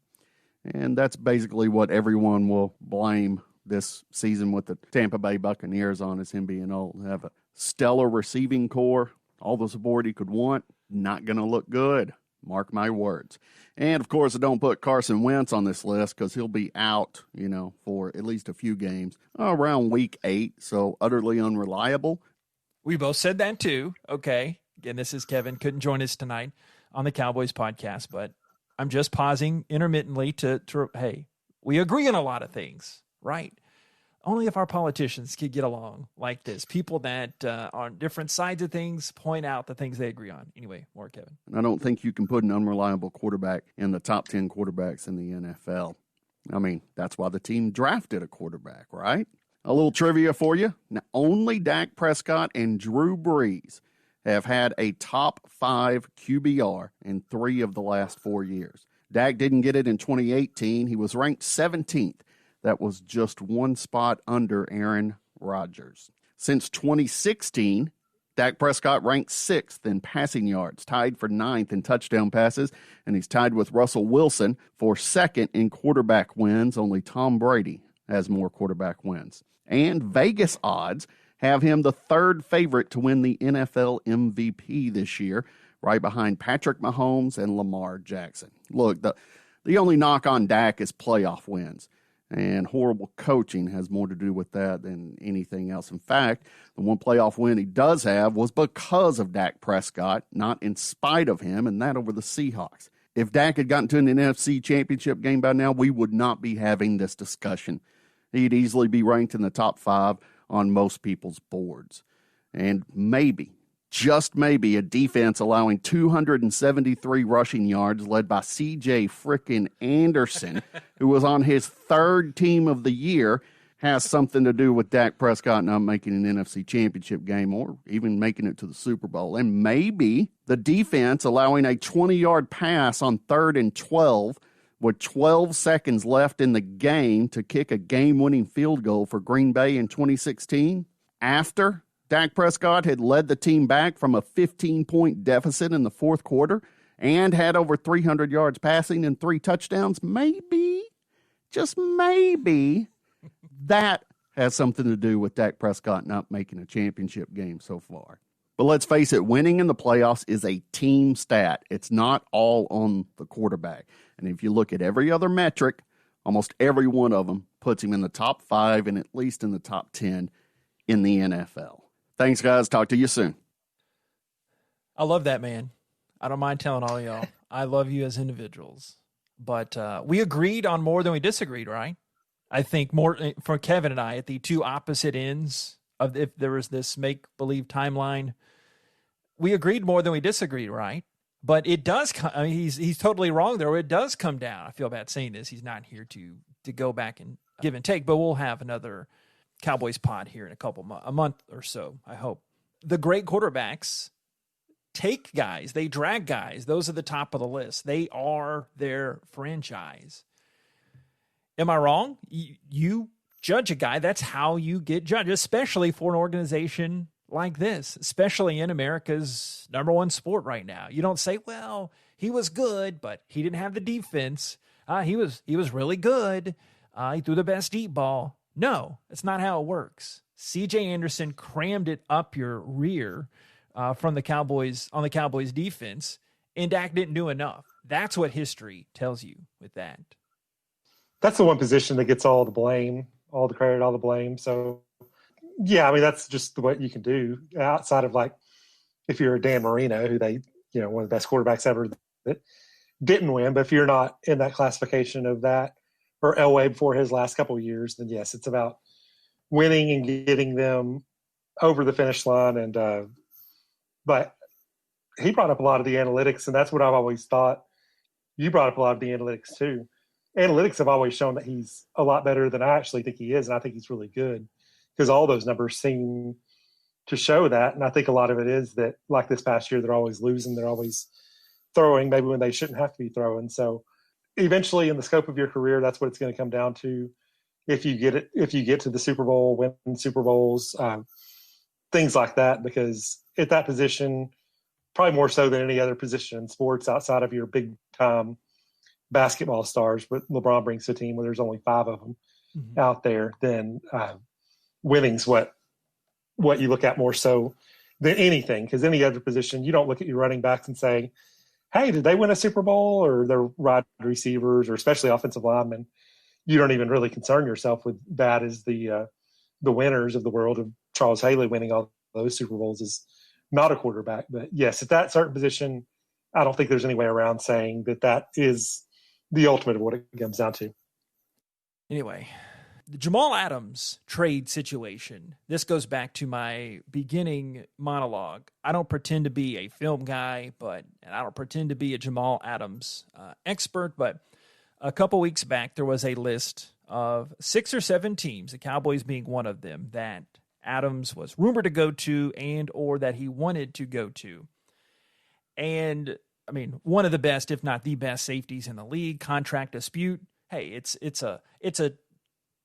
And that's basically what everyone will blame this season with the Tampa Bay Buccaneers on, is him being old. Have a stellar receiving core, all the support he could want, not going to look good. Mark my words. And, of course, I don't put Carson Wentz on this list because he'll be out, for at least a few games around week 8, so utterly unreliable. We both said that too. Okay. Again, this is Kevin. Couldn't join us tonight on the Cowboys podcast, but I'm just pausing intermittently to hey, we agree on a lot of things, right? Only if our politicians could get along like this. People that are on different sides of things point out the things they agree on. Anyway, more Kevin. I don't think you can put an unreliable quarterback in the top 10 quarterbacks in the NFL. I mean, that's why the team drafted a quarterback, right? A little trivia for you. Now, only Dak Prescott and Drew Brees have had a top 5 QBR in 3 of the last 4 years. Dak didn't get it in 2018. He was ranked 17th. That was just 1 spot under Aaron Rodgers. Since 2016, Dak Prescott ranked 6th in passing yards, tied for 9th in touchdown passes, and he's tied with Russell Wilson for 2nd in quarterback wins. Only Tom Brady has more quarterback wins. And Vegas odds have him the 3rd favorite to win the NFL MVP this year, right behind Patrick Mahomes and Lamar Jackson. Look, the only knock on Dak is playoff wins. And horrible coaching has more to do with that than anything else. In fact, the one playoff win he does have was because of Dak Prescott, not in spite of him, and that over the Seahawks. If Dak had gotten to an NFC championship game by now, we would not be having this discussion. He'd easily be ranked in the top 5 on most people's boards. And maybe, just maybe, a defense allowing 273 rushing yards led by C.J. frickin' Anderson, who was on his 3rd team of the year, has something to do with Dak Prescott not making an NFC championship game or even making it to the Super Bowl. And maybe the defense allowing a 20-yard pass on 3rd and 12 with 12 seconds left in the game to kick a game-winning field goal for Green Bay in 2016 after Dak Prescott had led the team back from a 15-point deficit in the 4th quarter and had over 300 yards passing and 3 touchdowns. Maybe, just maybe, that has something to do with Dak Prescott not making a championship game so far. But let's face it, winning in the playoffs is a team stat. It's not all on the quarterback. And if you look at every other metric, almost every one of them puts him in the top 5 and at least in the top 10 in the NFL. Thanks, guys. Talk to you soon. I love that, man. I don't mind telling all y'all. I love you as individuals. But we agreed on more than we disagreed, right? I think more for Kevin and I at the 2 opposite ends of if there was this make-believe timeline. We agreed more than we disagreed, right? But it does come. I mean, he's totally wrong there. It does come down. I feel bad saying this. He's not here to go back and give and take. But we'll have another Cowboys pod here in a month or so, I hope. The great quarterbacks take guys. They drag guys. Those are the top of the list. They are their franchise. Am I wrong? You judge a guy, that's how you get judged, especially for an organization like this, especially in America's number one sport right now. You don't say, well, he was good, but he didn't have the defense. He was really good. He threw the best deep ball. No, that's not how it works. C.J. Anderson crammed it up your rear from the Cowboys on the Cowboys defense, and Dak didn't do enough. That's what history tells you with that. That's the one position that gets all the blame, all the credit, all the blame. So, yeah, I mean, that's just what you can do outside of, like, if you're a Dan Marino, who they, one of the best quarterbacks ever that didn't win. But if you're not in that classification of that, or Elway before his last couple of years, then yes, it's about winning and getting them over the finish line. And but he brought up a lot of the analytics, and that's what I've always thought. You brought up a lot of the analytics too. Analytics have always shown that he's a lot better than I actually think he is, and I think he's really good because all those numbers seem to show that. And I think a lot of it is that, like this past year, they're always losing, they're always throwing, maybe when they shouldn't have to be throwing. So eventually, in the scope of your career, that's what it's going to come down to. If you get to the Super Bowl, win Super Bowls, things like that, because at that position, probably more so than any other position in sports outside of your big time basketball stars, but LeBron brings to a team where there's only 5 of them out there, then winning's what you look at more so than anything. Because any other position, you don't look at your running backs and say, hey, did they win a Super Bowl? Or their wide receivers, or especially offensive linemen. You don't even really concern yourself with that as the winners of the world of Charles Haley winning all those Super Bowls is not a quarterback. But yes, at that certain position, I don't think there's any way around saying that is the ultimate of what it comes down to. Anyway, the Jamal Adams trade situation. This goes back to my beginning monologue. I don't pretend to be a film guy, and I don't pretend to be a Jamal Adams expert, but a couple weeks back, there was a list of 6 or 7 teams, the Cowboys being one of them, that Adams was rumored to go to and or that he wanted to go to. And I mean, one of the best, if not the best, safeties in the league. Contract dispute. Hey, it's a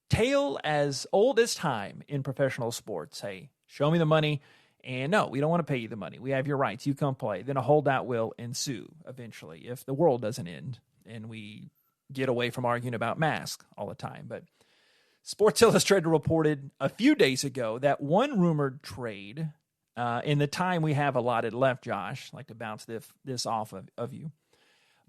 tale as old as time in professional sports. Hey, show me the money, and no, we don't want to pay you the money. We have your rights. You come play. Then a holdout will ensue eventually if the world doesn't end and we get away from arguing about masks all the time. But Sports Illustrated reported a few days ago that one rumored trade. In the time we have allotted left, Josh, I'd like to bounce this off of you.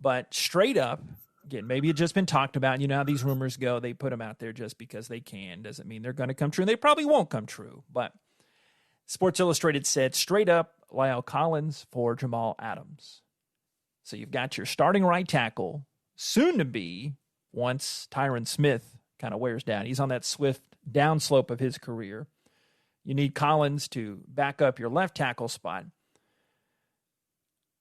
But straight up, again, maybe it's just been talked about. You know how these rumors go. They put them out there just because they can. Doesn't mean they're going to come true. And they probably won't come true. But Sports Illustrated said straight up, La'el Collins for Jamal Adams. So you've got your starting right tackle, soon to be, once Tyron Smith kind of wears down. He's on that swift downslope of his career. You need Collins to back up your left tackle spot.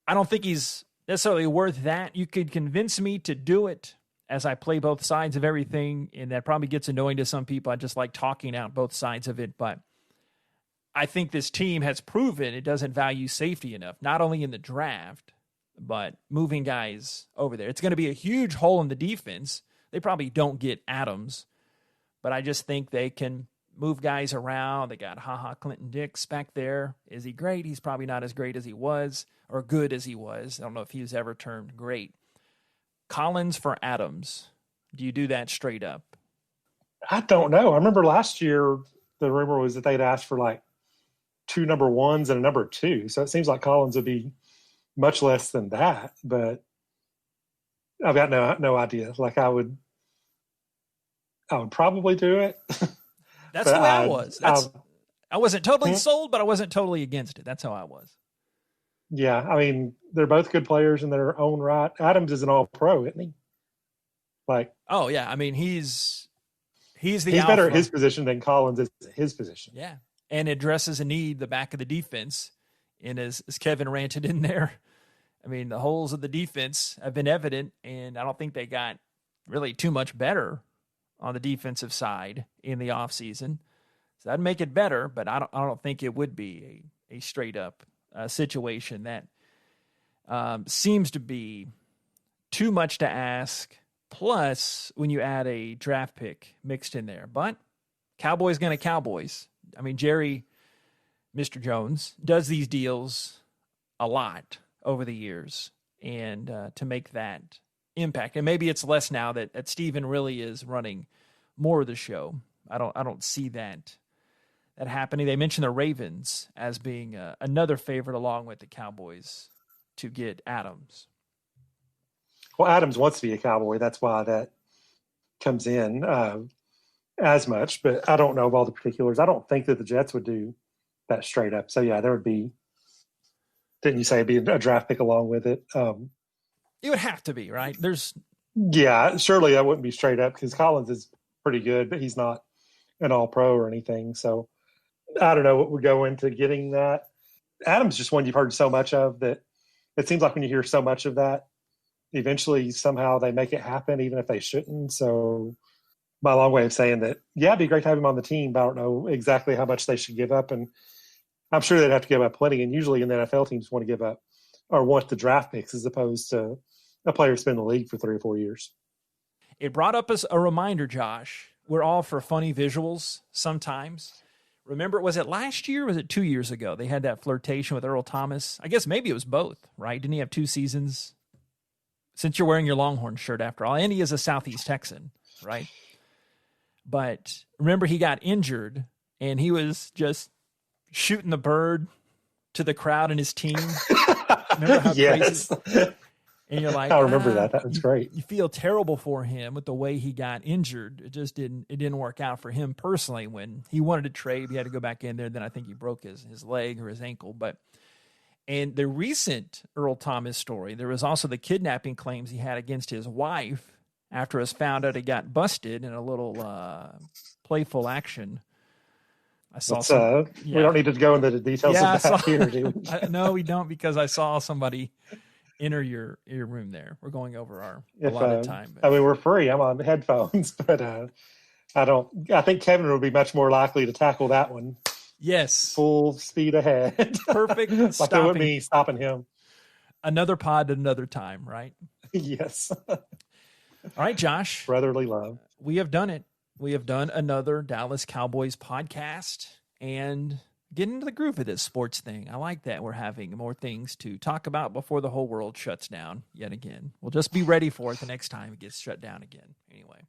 I don't think he's necessarily worth that. You could convince me to do it as I play both sides of everything, and that probably gets annoying to some people. I just like talking out both sides of it, but I think this team has proven it doesn't value safety enough, not only in the draft, but moving guys over there. It's going to be a huge hole in the defense. They probably don't get Adams, but I just think they can move guys around. They got Clinton Dix back there. Is he great? He's probably not as great as he was, or good as he was. I don't know if he was ever turned great. Collins for Adams. Do you do that straight up? I don't know. I remember last year the rumor was that they'd asked for like 2 number 1s and a number 2. So it seems like Collins would be much less than that, but I've got no idea. Like I would probably do it. That's the way I was. I wasn't totally sold, but I wasn't totally against it. That's how I was. Yeah, I mean, they're both good players in their own right. Adams is an all-pro, isn't he? Like, oh yeah, I mean he's better at his position than Collins is at his position. Yeah, and addresses a need, the back of the defense. And as Kevin ranted in there, I mean the holes of the defense have been evident, and I don't think they got really too much better on the defensive side in the offseason. So that'd make it better, but I don't think it would be a straight up situation that seems to be too much to ask. Plus, when you add a draft pick mixed in there, but Cowboys going to Cowboys. I mean, Jerry, Mr. Jones, does these deals a lot over the years, and to make that impact. And maybe it's less now that Steven really is running more of the show. I don't see that happening. They mentioned the Ravens as being another favorite along with the Cowboys to get Adams. Well, Adams wants to be a Cowboy. That's why that comes in as much, but I don't know of all the particulars. I don't think that the Jets would do that straight up. So, yeah, there would be, didn't you say it'd be a draft pick along with it? It would have to be, right? Yeah, surely that wouldn't be straight up because Collins is pretty good, but he's not an all-pro or anything. So, I don't know what would go into getting that. Adams just one you've heard so much of that it seems like when you hear so much of that, eventually somehow they make it happen, even if they shouldn't. So my long way of saying that, yeah, it'd be great to have him on the team, but I don't know exactly how much they should give up. And I'm sure they'd have to give up plenty. And usually in the NFL, teams want to give up or want the draft picks as opposed to a player who's been in the league for 3 or 4 years. It brought up as a reminder, Josh. We're all for funny visuals sometimes. Remember, was it last year or was it 2 years ago? They had that flirtation with Earl Thomas. I guess maybe it was both, right? Didn't he have 2 seasons? Since you're wearing your Longhorn shirt after all, and he is a Southeast Texan, right? But remember, he got injured, and he was just shooting the bird to the crowd and his team. Remember how yes. crazy? And you're like, I remember that. That was great. You feel terrible for him with the way he got injured. It just didn't work out for him personally. When he wanted to trade, he had to go back in there. Then I think he broke his leg or his ankle. And the recent Earl Thomas story, there was also the kidnapping claims he had against his wife after it was found out he got busted in a little playful action. I saw we don't need to go into the details of that here, do we? No, we don't, because I saw somebody enter your room there. We're going over our allotted time. I mean, we're free. I'm on headphones, but I think Kevin would be much more likely to tackle that one. Yes. Full speed ahead. Perfect. Like it would be stopping him. Another pod at another time, right? Yes. All right, Josh. Brotherly love. We have done it. We have done another Dallas Cowboys podcast and get into the groove of this sports thing. I like that. We're having more things to talk about before the whole world shuts down yet again. We'll just be ready for it the next time it gets shut down again. Anyway.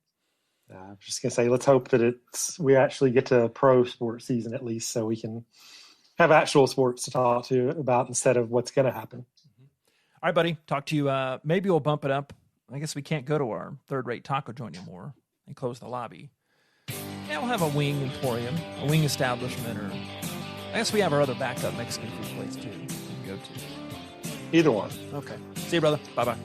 I'm just going to say, let's hope that we actually get to pro sports season at least so we can have actual sports to talk to about instead of what's going to happen. Mm-hmm. All right, buddy. Talk to you. Maybe we'll bump it up. I guess we can't go to our third-rate taco joint anymore and close the lobby. Yeah, we'll have a wing emporium, a wing establishment, or I guess we have our other backup Mexican food place too we can go to. Either one. Okay. See you, brother. Bye-bye.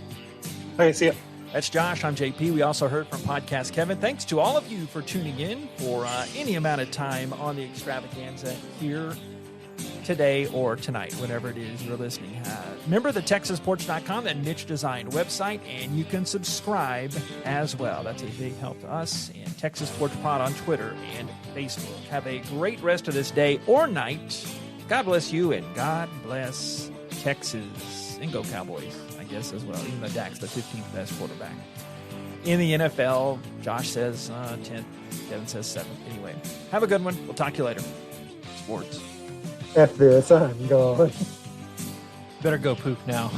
Okay, see ya. That's Josh. I'm JP. We also heard from Podcast Kevin. Thanks to all of you for tuning in for any amount of time on the extravaganza here today or tonight, whenever it is you're listening. Remember the TexasPorch.com, that niche designed website, and you can subscribe as well. That's a big help to us. And Texas Porch Pod on Twitter and Facebook. Have a great rest of this day or night. God bless you, and God bless Texas. And go Cowboys, I guess, as well, even though Dak's the 15th best quarterback in the NFL. Josh says 10th. Kevin says 7th. Anyway, have a good one. We'll talk to you later. Sports. F this, I'm gone. Better go poop now.